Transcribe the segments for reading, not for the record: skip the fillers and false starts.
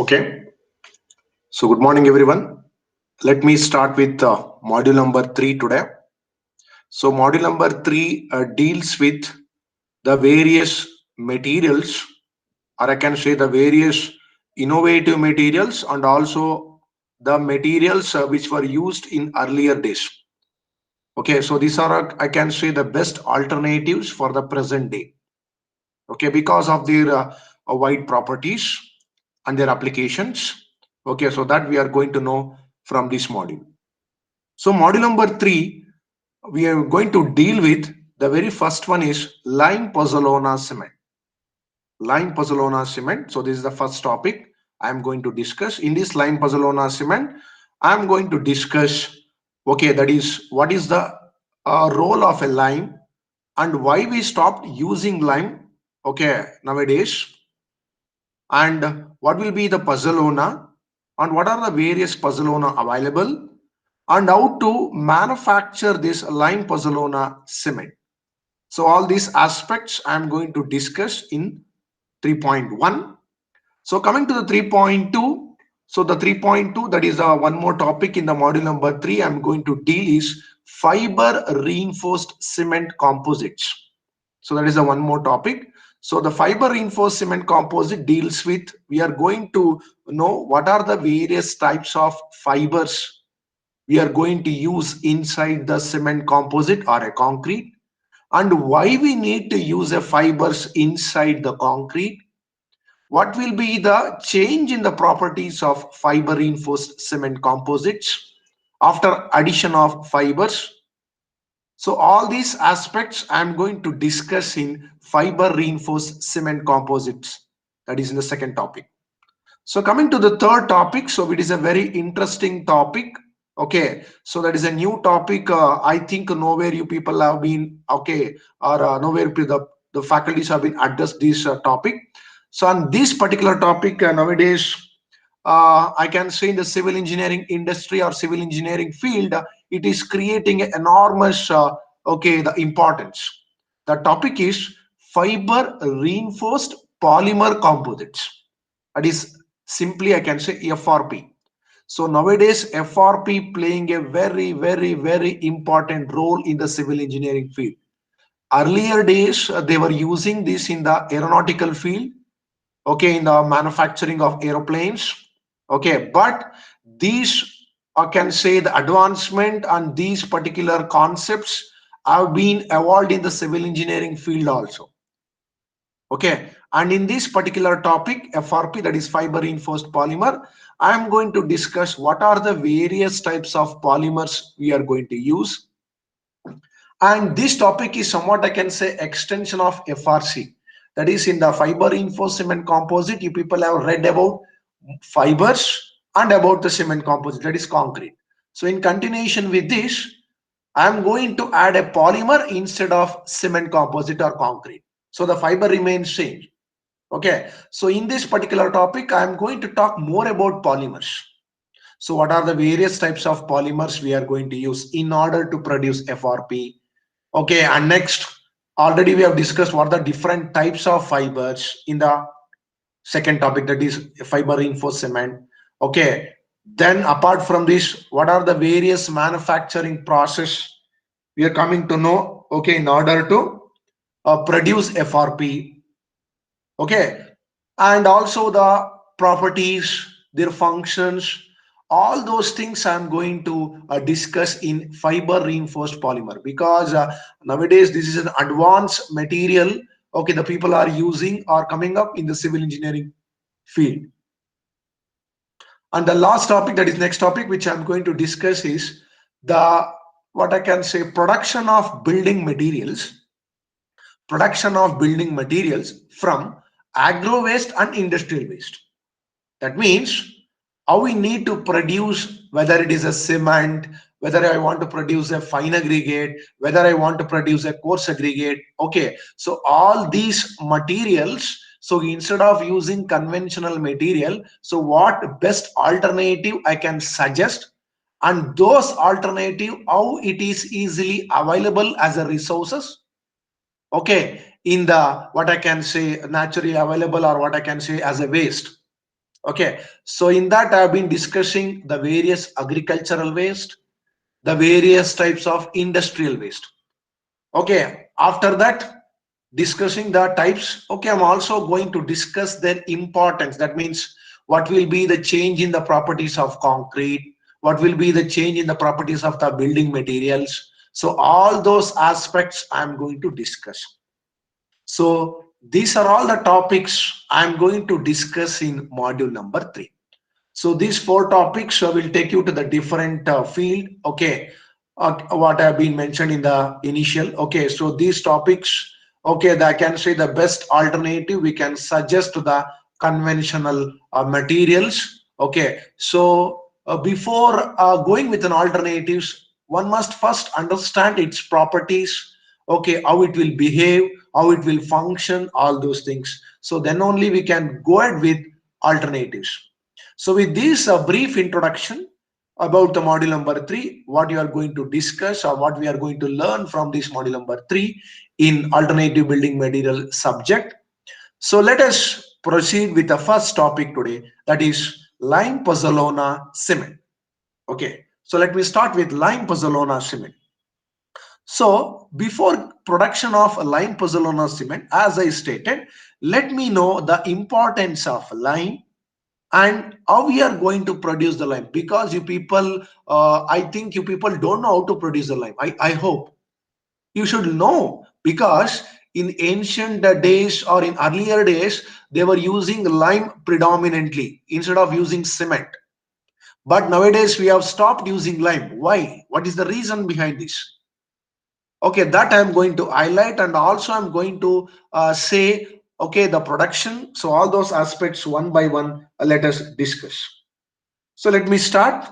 Okay, so good morning, everyone. Let me start with module number 3 today. So, module number 3 deals with the various materials, or I can say the various innovative materials, and also the materials which were used in earlier days. Okay, so these are, I can say, the best alternatives for the present day. Okay, because of their wide properties and their applications. Okay, so that we are going to know from this module. So module number 3, we are going to deal with the very first one is lime pozzolana cement. Lime pozzolana cement. So this is the first topic I am going to discuss. In this lime pozzolana cement, I am going to discuss, okay, that is what is the role of a lime and why we stopped using lime, okay, nowadays, and what will be the pozzolana and what are the various pozzolana available and how to manufacture this lime pozzolana cement. So all these aspects I am going to discuss in 3.1. So coming to the 3.2, so the 3.2, that is one more topic in the module number 3 I am going to deal is fiber reinforced cement composites. So that is the one more topic. So the fiber reinforced cement composite deals with, we are going to know what are the various types of fibers we are going to use inside the cement composite or a concrete, and why we need to use a fibers inside the concrete. What will be the change in the properties of fiber reinforced cement composites after addition of fibers? So all these aspects I'm going to discuss in fiber reinforced cement composites. That is in the second topic. So coming to the third topic, so it is a very interesting topic. Okay, so that is a new topic. I think nowhere you people have been, okay, or nowhere the faculties have been addressed this topic. So on this particular topic nowadays, I can say in the civil engineering industry or civil engineering field, it is creating an enormous, okay, the importance. The topic is fiber reinforced polymer composites. That is simply I can say FRP. So nowadays FRP playing a very important role in the civil engineering field. Earlier days they were using this in the aeronautical field, okay, in the manufacturing of aeroplanes, okay, but these, I can say, the advancement and these particular concepts have been evolved in the civil engineering field also. Okay, and in this particular topic FRP, that is fiber reinforced polymer, I am going to discuss what are the various types of polymers we are going to use. And this topic is somewhat, I can say, extension of FRC, that is in the fiber reinforced cement composite. You people have read about fibers and about the cement composite, that is concrete. So in continuation with this, I am going to add a polymer instead of cement composite or concrete, so the fiber remains same. Okay, so in this particular topic I am going to talk more about polymers. So what are the various types of polymers we are going to use in order to produce FRP? Okay, and next, already we have discussed what are the different types of fibers in the second topic, that is fiber reinforced cement. Okay, then apart from this, what are the various manufacturing process we are coming to know, okay, in order to produce FRP. Okay, and also the properties, their functions, all those things I'm going to discuss in fiber reinforced polymer, because nowadays this is an advanced material, okay, the people are using or coming up in the civil engineering field. And the last topic, that is next topic which I'm going to discuss, is the, what I can say, production of building materials from agro waste and industrial waste. That means how we need to produce, whether it is a cement, whether I want to produce a fine aggregate, whether I want to produce a coarse aggregate. Okay, so all these materials, so instead of using conventional material, so what best alternative I can suggest, and those alternative, how it is easily available as a resources, okay, in the, what I can say, naturally available, or what I can say as a waste. Okay, so in that I have been discussing the various agricultural waste, the various types of industrial waste. Okay, after that, discussing the types. Okay, I'm also going to discuss their importance. That means what will be the change in the properties of concrete, what will be the change in the properties of the building materials. So all those aspects I'm going to discuss. So these are all the topics I'm going to discuss in module number 3. So these 4 topics will take you to the different field. Okay, what have been mentioned in the initial. Okay, so these topics. Okay, that I can say the best alternative we can suggest to the conventional materials. Okay, so before going with an alternatives, one must first understand its properties. Okay, how it will behave, how it will function, all those things. So then only we can go ahead with alternatives. So with this brief introduction about the module number 3, what you are going to discuss or what we are going to learn from this module number 3 in alternative building material subject. So let us proceed with the first topic today, that is lime pozzolana cement. Okay, so let me start with lime pozzolana cement. So before production of lime pozzolana cement, as I stated, let me know the importance of lime and how we are going to produce the lime, because you people I think you people don't know how to produce the lime. I hope you should know, because in ancient days or in earlier days they were using lime predominantly instead of using cement. But nowadays we have stopped using lime. Why? What is the reason behind this? Okay, that I'm going to highlight, and also I'm going to say, okay, the production. So all those aspects one by one, let us discuss. So let me start.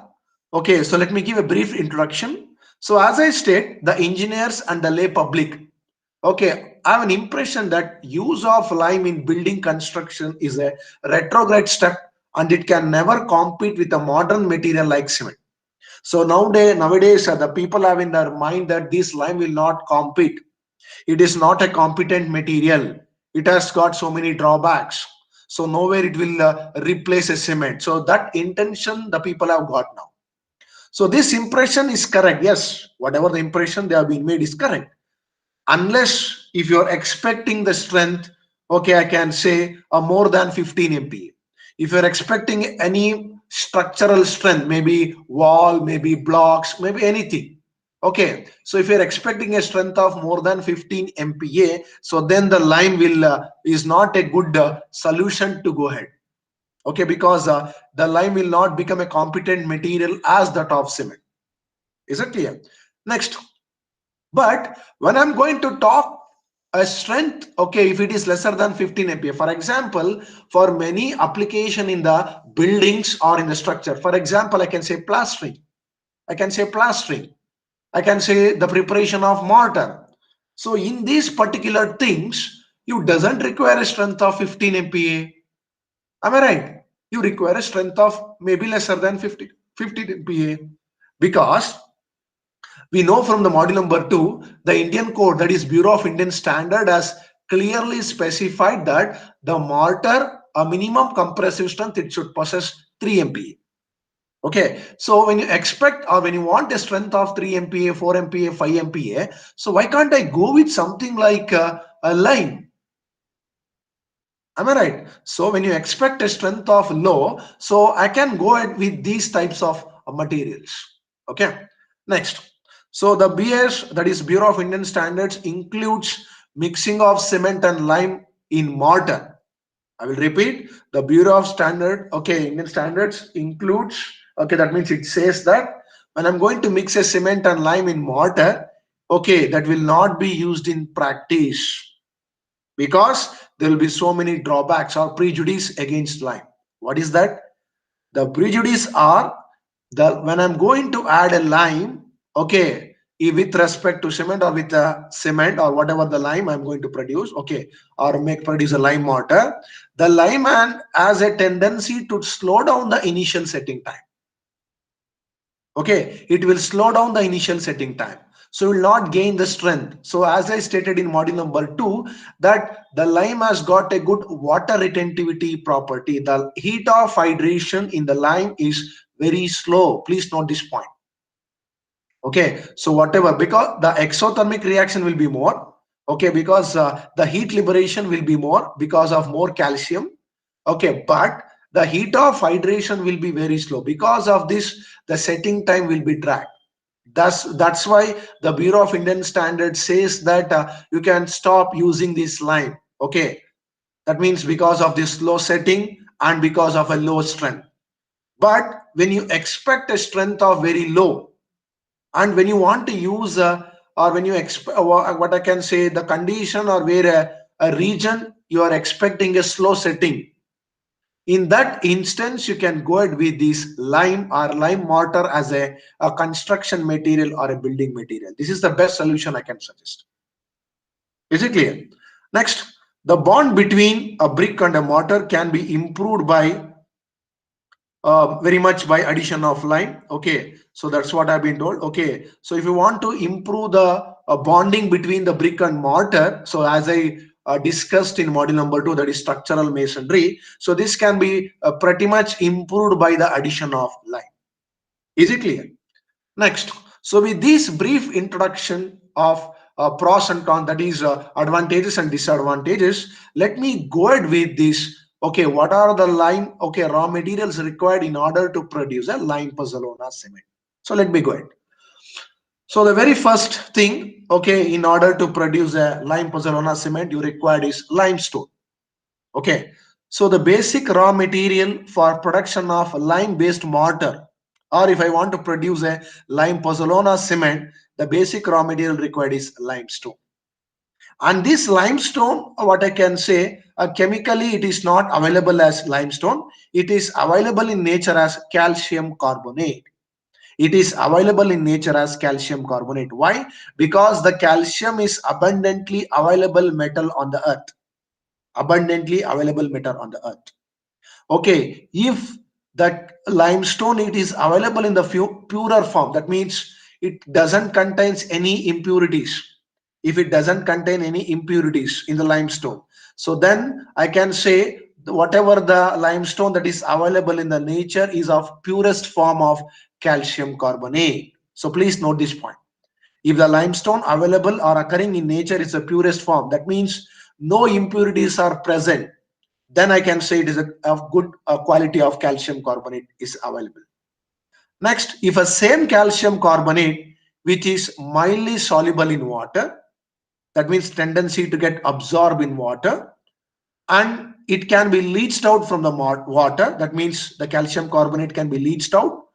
Okay, so let me give a brief introduction. So as I state, the engineers and the lay public, okay, I have an impression that use of lime in building construction is a retrograde step, and it can never compete with a modern material like cement. So nowadays the people have in their mind that this lime will not compete. It is not a competent material. It has got so many drawbacks. So nowhere it will replace a cement. So that intention the people have got now. So this impression is correct. Yes, whatever the impression they have been made is correct. Unless if you're expecting the strength, okay, I can say more than 15 MPa. If you're expecting any structural strength, maybe wall, maybe blocks, maybe anything. Okay, so if you're expecting a strength of more than 15 MPa, so then the lime will is not a good solution to go ahead. Okay, because the lime will not become a competent material as that of cement. Is it clear? Next, but when I'm going to talk a strength, okay, if it is lesser than 15 MPa, for example, for many application in the buildings or in the structure, for example, I can say plastering, I can say plastering, I can say the preparation of mortar. So in these particular things, you doesn't require a strength of 15 MPa. Am I right? You require a strength of maybe lesser than 50 MPa, because we know from the module number 2, the Indian code, that is Bureau of Indian Standard, has clearly specified that the mortar, a minimum compressive strength, it should possess 3 MPa. Okay, so when you expect or when you want a strength of 3 MPa, 4 MPa, 5 MPa, so why can't I go with something like a lime? Am I right? So when you expect a strength of low, so I can go ahead with these types of materials. Okay. Next. So the BS, that is Bureau of Indian Standards, includes mixing of cement and lime in mortar. I will repeat, the Bureau of Standard, okay, Indian Standards includes, okay, that means it says that when I'm going to mix a cement and lime in mortar, okay, that will not be used in practice, because there will be so many drawbacks or prejudice against lime. What is that? The prejudice are the when I'm going to add a lime, okay, with respect to cement or with a cement or whatever the lime I'm going to produce, okay, or make produce a lime mortar, the lime and has a tendency to slow down the initial setting time. Okay, it will slow down the initial setting time. so you will not gain the strength. So as I stated in module number 2, that the lime has got a good water retentivity property. The heat of hydration in the lime is very slow. Please note this point. Okay, so whatever, because the exothermic reaction will be more, okay, because the heat liberation will be more because of more calcium, okay, but the heat of hydration will be very slow. Because of this, the setting time will be dragged. That's why the Bureau of Indian Standards says that you can stop using this lime. Okay, that means because of this low setting and because of a low strength. But when you expect a strength of very low, and when you want to use or when you expect, what I can say, the condition or where a region you are expecting a slow setting, in that instance you can go ahead with this lime or lime mortar as a construction material or a building material. This is the best solution I can suggest. Is it clear? Next, the bond between a brick and a mortar can be improved by very much by addition of lime. Okay, so that's what I've been told. Okay, so if you want to improve the bonding between the brick and mortar, so as I discussed in module number 2, that is structural masonry, so this can be pretty much improved by the addition of lime. Is it clear? Next, so with this brief introduction of pros and cons, that is advantages and disadvantages, let me go ahead with this. Okay, what are the lime, okay, raw materials required in order to produce a lime Pozzolona cement? So let me go ahead. So the very first thing, okay, in order to produce a lime Pozzolona cement, you required is limestone. Okay, so the basic raw material for production of lime based mortar, or if I want to produce a lime Pozzolona cement, the basic raw material required is limestone. And this limestone, what I can say, chemically it is not available as limestone. It is available in nature as calcium carbonate. It is available in nature as calcium carbonate. Why? Because the calcium is abundantly available metal on the earth. Abundantly available metal on the earth. Okay, if that limestone it is available in the purer form, that means it doesn't contains any impurities. If it doesn't contain any impurities in the limestone, so then I can say whatever the limestone that is available in the nature is of purest form of calcium carbonate. So please note this point. If the limestone available or occurring in nature is the purest form, that means no impurities are present, then I can say it is a good quality of calcium carbonate is available. Next, if a same calcium carbonate which is mildly soluble in water, that means tendency to get absorbed in water, and it can be leached out from the water, that means the calcium carbonate can be leached out,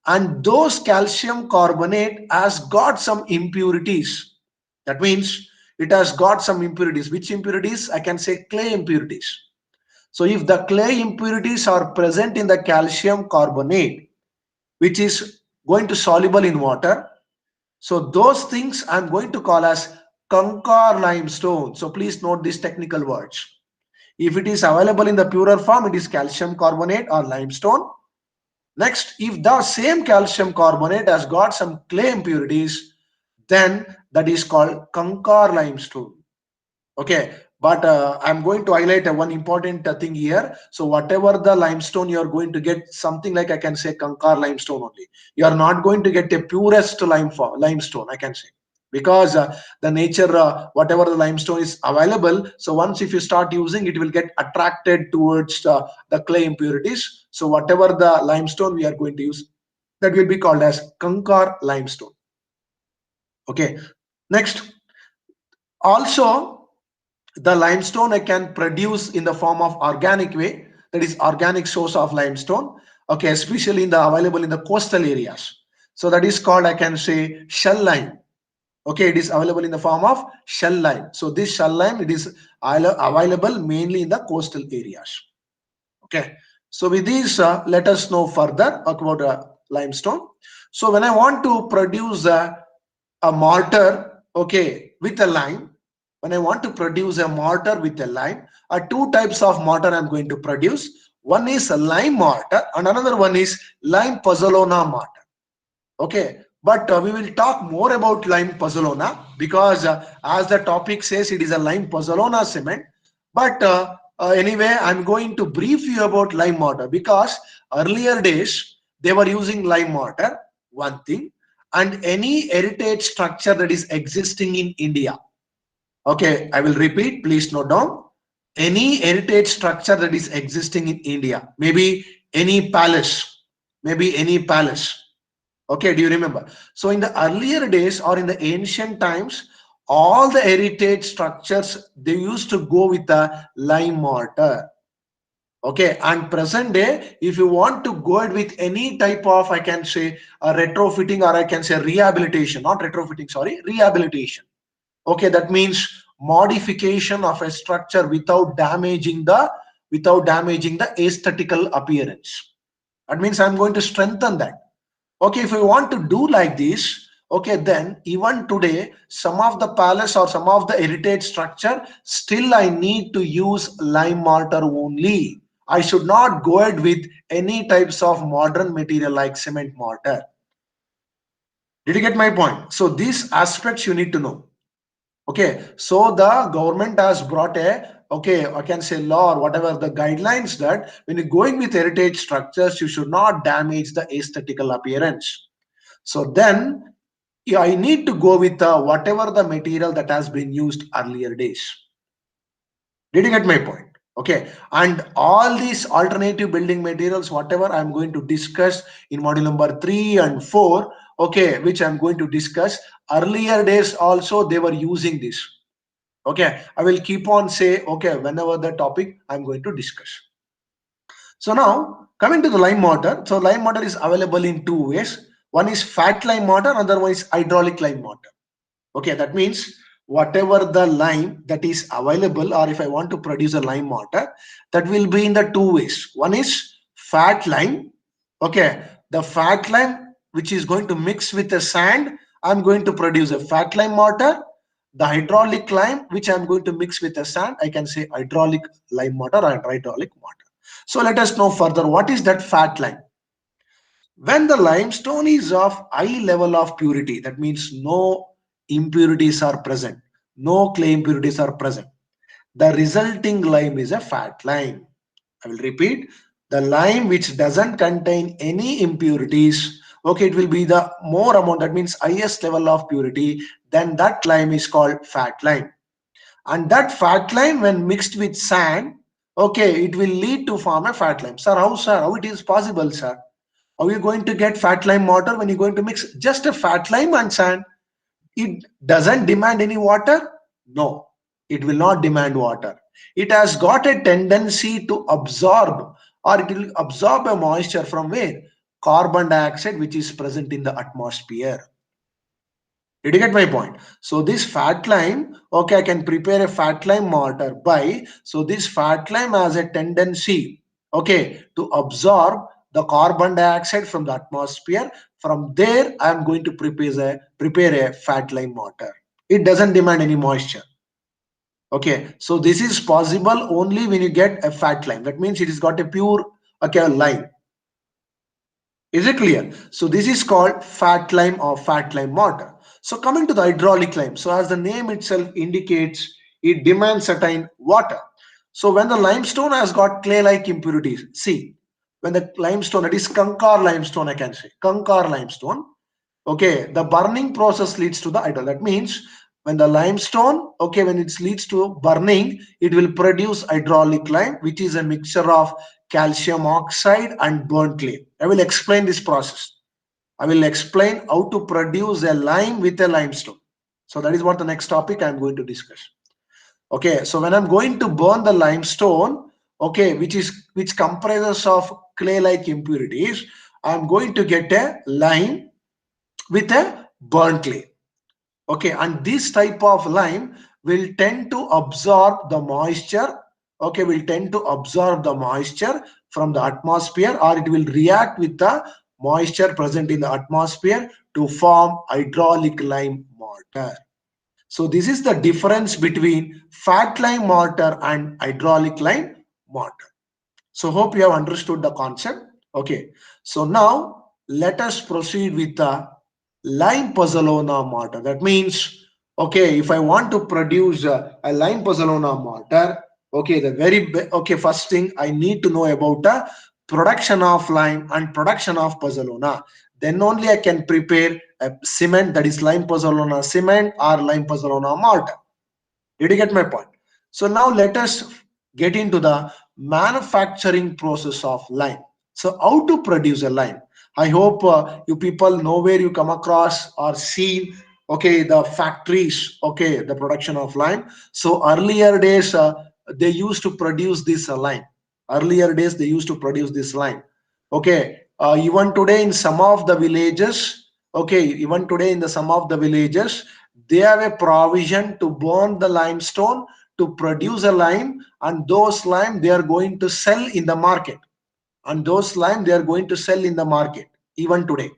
and those calcium carbonate has got some impurities. That means it has got some impurities. Which impurities? I can say clay impurities. So if the clay impurities are present in the calcium carbonate, which is going to soluble in water, so those things I'm going to call as concar limestone. So please note these technical words. If it is available in the purer form, it is calcium carbonate or limestone. Next, if the same calcium carbonate has got some clay impurities, then that is called concar limestone. Okay, but I'm going to highlight one important thing here. So whatever the limestone you are going to get, something like I can say concar limestone only. You are not going to get a purest limestone, I can say, because the nature, whatever the limestone is available, so once if you start using it will get attracted towards the clay impurities. So whatever the limestone we are going to use, that will be called as concar limestone. Okay, next, also the limestone I can produce in the form of organic way, that is organic source of limestone. Okay, especially in the available in the coastal areas. So that is called, I can say, shell lime. Okay, it is available in the form of shell lime. So this shell lime, it is available mainly in the coastal areas. Okay, so with this, let us know further about limestone. So when I want to produce a mortar, okay, with a lime, when I want to produce a mortar with a lime, two types of mortar I'm going to produce. One is a lime mortar and another one is lime Pozzolona mortar. Okay, But we will talk more about lime Pozzolona because as the topic says, it is a lime Pozzolona cement. But anyway, I'm going to brief you about lime mortar because earlier days they were using lime mortar, one thing, and any heritage structure that is existing in India. Okay, I will repeat, please note down. Any heritage structure that is existing in India, maybe any palace, maybe any palace. Okay, do you remember? So in the earlier days or in the ancient times, all the heritage structures, they used to go with a lime mortar. Okay, and present day, if you want to go ahead with any type of, I can say a retrofitting, or I can say rehabilitation, not retrofitting, sorry, rehabilitation. Okay, that means modification of a structure without damaging the aesthetical appearance. That means I'm going to strengthen that. Okay, if we want to do like this, okay, then even today, some of the palace or some of the heritage structure, still I need to use lime mortar only. I should not go ahead with any types of modern material like cement mortar. Did you get my point? So these aspects you need to know. Okay, so the government has brought a, okay, I can say law or whatever the guidelines, that when you're going with heritage structures, you should not damage the aesthetical appearance. So then, yeah, I need to go with whatever the material that has been used earlier days. Did you get my point? Okay, and all these alternative building materials, whatever I'm going to discuss in module number 3 and 4, okay, which I'm going to discuss, earlier days also they were using this. Okay, I will keep on say, okay, whenever the topic I'm going to discuss. So now coming to the lime mortar. So lime mortar is available in two ways. One is fat lime mortar, another one is hydraulic lime mortar. Okay, that means whatever the lime that is available, or if I want to produce a lime mortar, that will be in the two ways. One is fat lime. Okay, the fat lime which is going to mix with the sand, I'm going to produce a fat lime mortar. The hydraulic lime which I'm going to mix with the sand, I can say hydraulic lime mortar or hydraulic mortar. So let us know further, what is that fat lime? When the limestone is of high level of purity, that means no impurities are present, no clay impurities are present, the resulting lime is a fat lime. I will repeat, the lime which doesn't contain any impurities, okay, it will be the more amount, that means highest level of purity, then that lime is called fat lime. And that fat lime when mixed with sand, okay, it will lead to form a fat lime. Sir, how, sir, how it is possible, sir? Are you going to get fat lime mortar when you're going to mix just a fat lime and sand? It doesn't demand any water? No, it will not demand water. It has got a tendency to absorb, or it will absorb a moisture from where? Carbon dioxide which is present in the atmosphere. Did you get my point? So this fat lime, okay, I can prepare a fat lime mortar by, so this fat lime has a tendency, okay, to absorb the carbon dioxide from the atmosphere. From there, I am going to prepare a fat lime mortar. It doesn't demand any moisture. Okay, so this is possible only when you get a fat lime. That means it has got a pure, okay, lime. Is it clear? So this is called fat lime or fat lime mortar. So coming to the hydraulic lime. So as the name itself indicates, it demands certain water. So when the limestone has got clay-like impurities, see, when the limestone, that is Kankar limestone, I can say, Kankar limestone, okay, the burning process leads to the hydraulic. That means when the limestone, okay, when it leads to burning, it will produce hydraulic lime, which is a mixture of calcium oxide and burnt clay. I will explain this process. I will explain how to produce a lime with a limestone. So that is what the next topic I am going to discuss. Okay, so when I'm going to burn the limestone, okay, which comprises of clay-like impurities, I'm going to get a lime with a burnt clay. Okay, and this type of lime will tend to absorb the moisture, okay, will tend to absorb the moisture from the atmosphere, or it will react with the moisture present in the atmosphere to form hydraulic lime mortar. So this is the difference between fat lime mortar and hydraulic lime mortar. So hope you have understood the concept. Okay, so now let us proceed with the lime pozzolana mortar. That means, okay, if I want to produce a lime pozzolana mortar, okay, okay, first thing I need to know about the production of lime and production of pozzolana. Then only I can prepare a cement, that is lime pozzolana cement or lime pozzolana mortar. Did you get my point? So now let us get into the manufacturing process of lime. So how to produce a lime? I hope you people know where you come across or see, okay, the factories, okay, the production of lime. So earlier days, they used to produce this lime. Earlier days, they used to produce this lime. Okay, even today in some of the villages, okay, even today in the some of the villages, they have a provision to burn the limestone to produce a lime, and those lime they are going to sell in the market, and those lime they are going to sell in the market even today.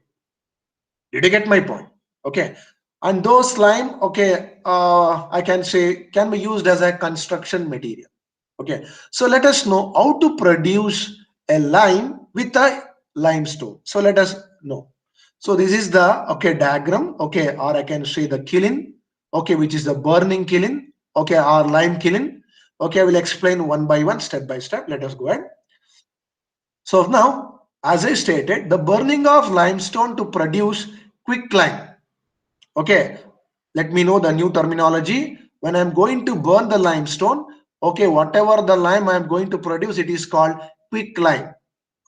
Did you get my point? Okay. And those lime, okay, I can say can be used as a construction material. Okay. So let us know how to produce a lime with a limestone. So let us know. So this is the okay diagram. Okay, or I can say the kiln. Okay, which is the burning kiln. Okay, or lime kiln. Okay, I will explain one by one, step by step. Let us go ahead. So now, as I stated, the burning of limestone to produce quick lime. Okay, let me know the new terminology. When I'm going to burn the limestone, okay, whatever the lime I'm going to produce, it is called quick lime.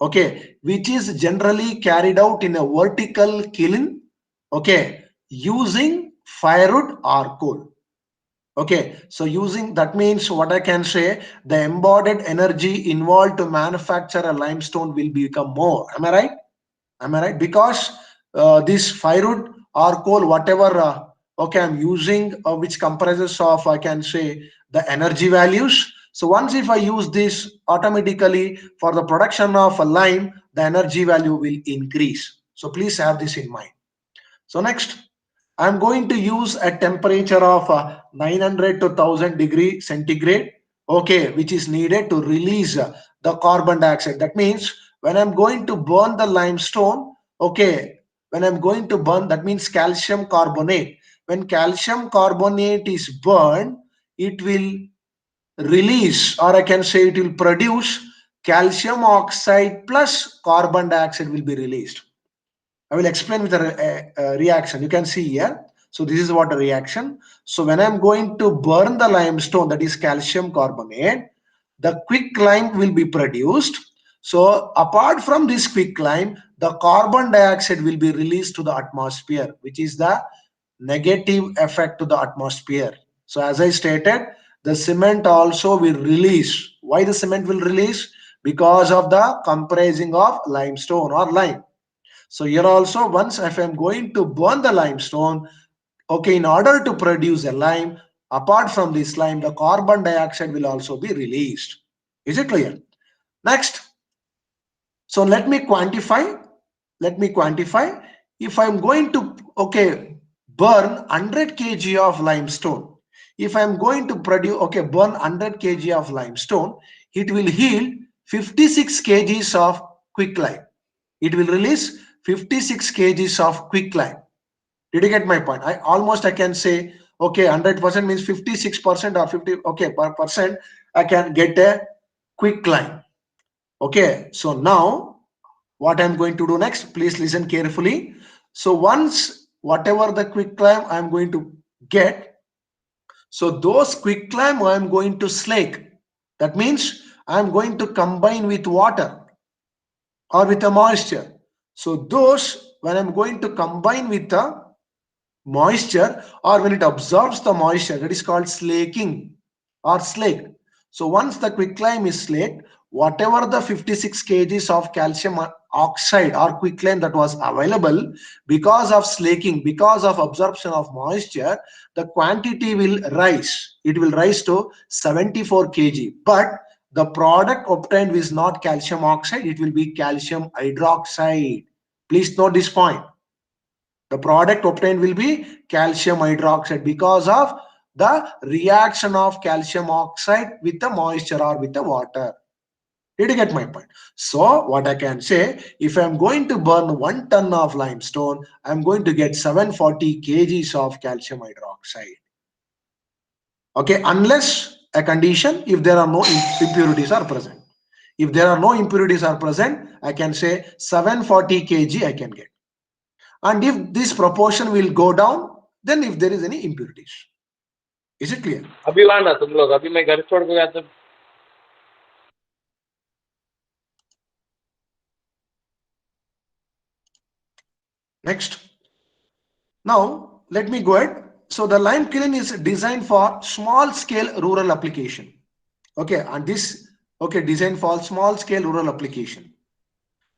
Okay, which is generally carried out in a vertical kiln. Okay, using firewood or coal. Okay, so using that means what I can say, the embodied energy involved to manufacture a limestone will become more. Am I right? Am I right? Because this firewood or coal, whatever, okay, I'm using, which comprises of, I can say, the energy values. So once if I use this, automatically for the production of a lime, the energy value will increase. So please have this in mind. So next, I'm going to use a temperature of 900 to 1000 degree centigrade, okay, which is needed to release the carbon dioxide. That means when I'm going to burn the limestone, okay, when I'm going to burn, that means calcium carbonate. When calcium carbonate is burned, it will release, or I can say it will produce calcium oxide plus carbon dioxide will be released. I will explain with a reaction. You can see here. So this is what a reaction. So when I'm going to burn the limestone, that is calcium carbonate, the quick lime will be produced. So apart from this quick lime, the carbon dioxide will be released to the atmosphere, which is the negative effect to the atmosphere. So as I stated, the cement also will release. Why the cement will release? Because of the compressing of limestone or lime. So here also, once if I'm going to burn the limestone, okay, in order to produce a lime, apart from this lime, the carbon dioxide will also be released. Is it clear? Next, so let me quantify. Let me quantify. If I'm going to, okay, burn 100 kg of limestone, if I'm going to produce, okay, burn 100 kg of limestone, it will yield 56 kgs of quick lime. It will release 56 kgs of quick lime. Did you get my point? I can say, okay, 100% means 56% or 50, okay, per percent I can get a quick lime. Okay, so now what I'm going to do next, please listen carefully. So once whatever the quick lime I'm going to get, so those quick lime I'm going to slake. That means I'm going to combine with water or with a moisture. So those, when I'm going to combine with the moisture, or when it absorbs the moisture, that is called slaking or slaked. So once the quicklime is slaked, whatever the 56 kgs of calcium oxide or quicklime that was available, because of slaking, because of absorption of moisture, the quantity will rise. It will rise to 74 kg. But the product obtained is not calcium oxide, it will be calcium hydroxide. Please note this point. The product obtained will be calcium hydroxide because of the reaction of calcium oxide with the moisture or with the water. Did you get my point? So what I can say, if I'm going to burn 1 ton of limestone, I'm going to get 740 kgs of calcium hydroxide. Okay, unless a condition, if there are no impurities are present. If there are no impurities are present, I can say 740 kg I can get. And if this proportion will go down, then if there is any impurities. Is it clear? अभी वाना तुम लोग, अभी मैं घर छोड़ गया तो Next. Now, let me go ahead. So the lime kiln is designed for small scale rural application. Okay, and this, okay, designed for small scale rural application.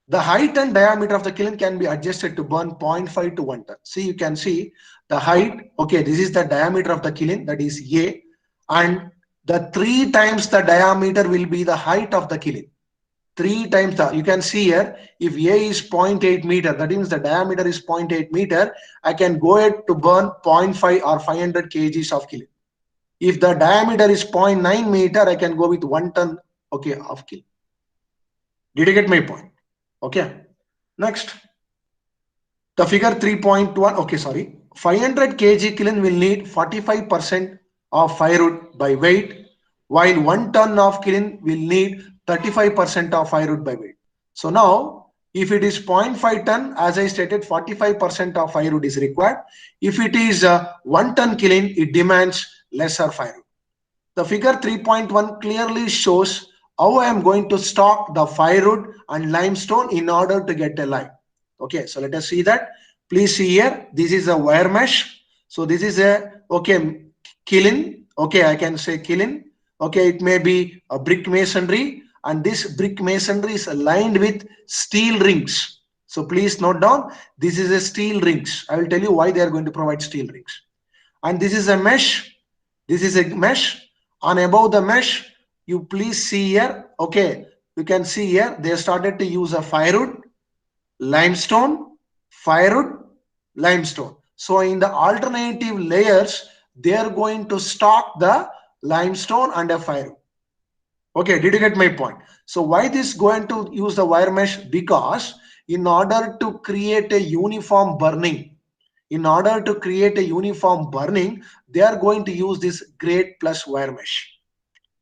The height and diameter of the kiln can be adjusted to burn 0.5 to 1 ton. See, you can see the height. Okay, this is the diameter of the kiln, that is A, and the 3 times the diameter will be the height of the kiln. 3 times the, you can see here, if A is 0.8 meter, that means the diameter is 0.8 meter, I can go ahead to burn 0.5 or 500 kgs of kiln. If the diameter is 0.9 meter, I can go with 1 ton, okay, of kiln. Did you get my point? Okay. Next, the figure 3.1, okay, sorry. 500 kg kiln will need 45% of firewood by weight, while 1 ton of kiln will need 35% of firewood by weight. So now, if it is 0.5 ton, as I stated, 45% of firewood is required. If it is 1 ton kiln, it demands lesser firewood. The figure 3.1 clearly shows how I am going to stock the firewood and limestone in order to get a lime. Okay, so let us see that. Please see here, this is a wire mesh. So this is a, okay, kiln. Okay, I can say kiln. Okay, it may be a brick masonry, and this brick masonry is lined with steel rings. So please note down, this is a steel rings. I will tell you why they are going to provide steel rings. And this is a mesh. This is a mesh. And above the mesh, you please see here. Okay, you can see here they started to use a firewood, limestone, firewood, limestone. So in the alternative layers, they are going to stock the limestone and a firewood. Okay, did you get my point? So why this going to use the wire mesh? Because in order to create a uniform burning, they are going to use this grade plus wire mesh.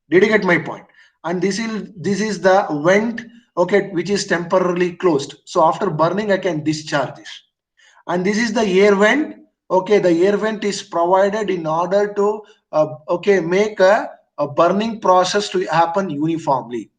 Did you get my point? And this is the vent, okay, which is temporarily closed. So after burning, I can discharge this. And this is the air vent. Okay, the air vent is provided in order to okay, make a burning process to happen uniformly.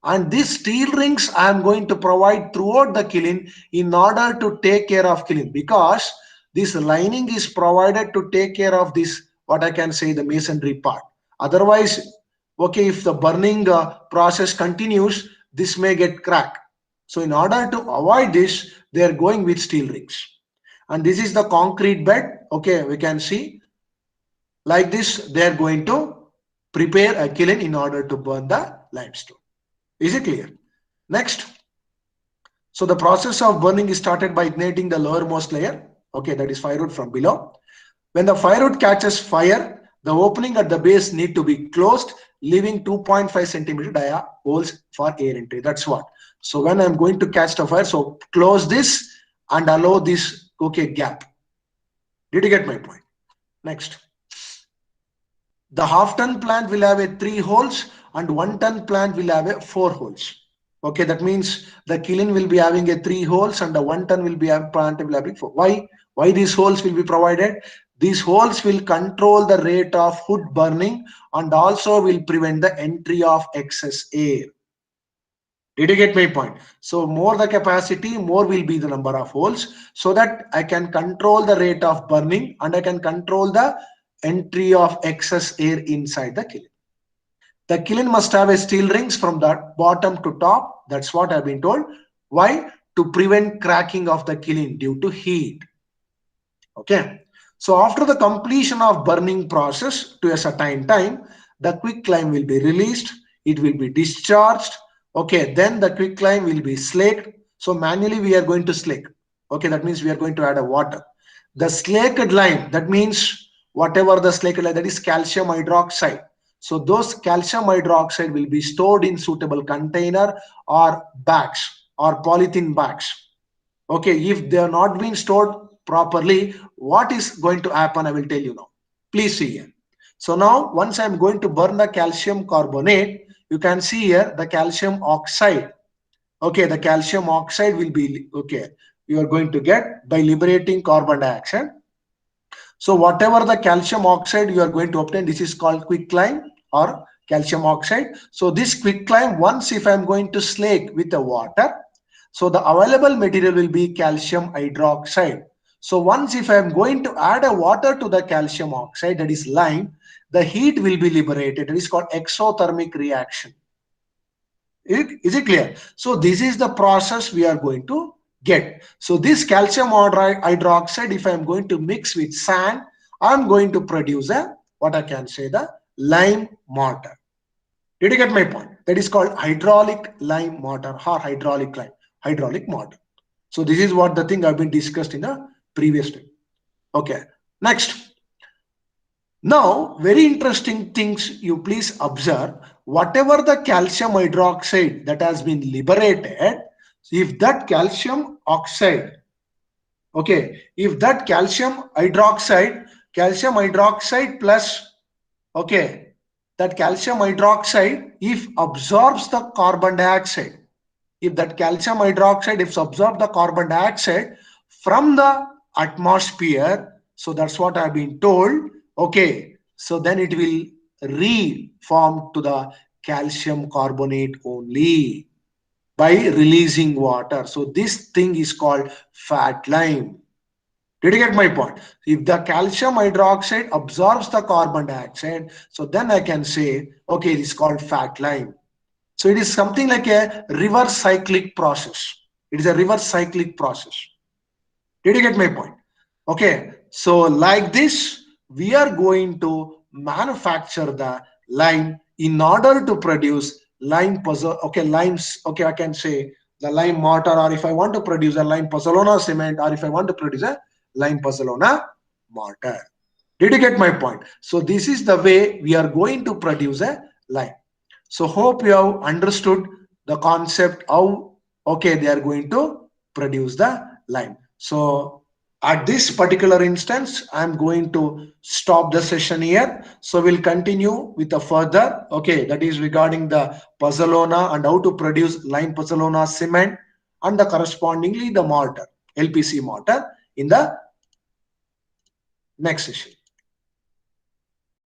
And these steel rings I am going to provide throughout the kiln in order to take care of kiln, because this lining is provided to take care of this, what I can say, the masonry part. Otherwise, okay, if the burning process continues, this may get cracked. So in order to avoid this, they are going with steel rings. And this is the concrete bed. Okay, we can see like this, they are going to prepare a kiln in order to burn the limestone. Is it clear? Next. So the process of burning is started by igniting the lowermost layer. Okay, that is firewood from below. When the firewood catches fire, the opening at the base need to be closed, leaving 2.5 centimeter dia holes for air entry. That's what. So when I'm going to catch the fire, so close this and allow this, okay, gap. Did you get my point? Next. The half ton plant will have a 3 holes and 1 ton plant will have a 4 holes. Okay, that means the kiln will be having a 3 holes and the 1 ton will be plant will having 4. Why these holes will be provided? These holes will control the rate of wood burning and also will prevent the entry of excess air. Did you get my point? So more the capacity, more will be the number of holes, so that I can control the rate of burning and I can control the entry of excess air inside the kiln. The kiln must have a steel rings from the bottom to top. That's what I've been told. Why? To prevent cracking of the kiln due to heat. Okay. So after the completion of burning process to a certain time, the quicklime will be released. It will be discharged. Okay. Then the quicklime will be slaked. So manually we are going to slake. Okay. That means we are going to add a water. The slaked lime, that means whatever the slaked lime, that is calcium hydroxide. So those calcium hydroxide will be stored in suitable container or bags or polythene bags. Okay, if they are not being stored properly, what is going to happen? I will tell you now. Please see here. So now once I'm going to burn the calcium carbonate, you can see here the calcium oxide. Okay, the calcium oxide will be, okay, you are going to get by liberating carbon dioxide. So whatever the calcium oxide you are going to obtain, this is called quicklime or calcium oxide. So this quicklime, once if I'm going to slake with the water, so the available material will be calcium hydroxide. So once if I'm going to add a water to the calcium oxide, that is lime, the heat will be liberated. It is called exothermic reaction. Is it clear? So this is the process we are going to get. So this calcium hydroxide, if I am going to mix with sand, I am going to produce a, what I can say, the lime mortar. Did you get my point? That is called hydraulic lime mortar or hydraulic mortar. So this is what the thing I've been discussed in the previous time. Okay. Next. Now, very interesting things you please observe. Whatever the calcium hydroxide that has been liberated, if that calcium oxide, okay, if that calcium hydroxide plus, okay, that calcium hydroxide, if absorbs the carbon dioxide, if that calcium hydroxide, if absorb the carbon dioxide from the atmosphere, so that's what I've been told, okay, so then it will reform to the calcium carbonate only by releasing water. So this thing is called fat lime. Did you get my point? If the calcium hydroxide absorbs the carbon dioxide, so then I can say, okay, it is called fat lime. So it is something like a reverse cyclic process. It is a reverse cyclic process. Did you get my point? Okay. So like this, we are going to manufacture the lime in order to produce lime puzzle. Okay, limes. Okay, I can say the lime mortar, or if I want to produce a lime Pozzolona cement, or if I want to produce a lime Pozzolona mortar. Did you get my point? So this is the way we are going to produce a lime. So hope you have understood the concept how, okay, they are going to produce the lime. So at this particular instance, I'm going to stop the session here. So we'll continue with the further, okay, that is regarding the Pozzolona and how to produce lime Pozzolona cement and the correspondingly the mortar, LPC mortar in the next session.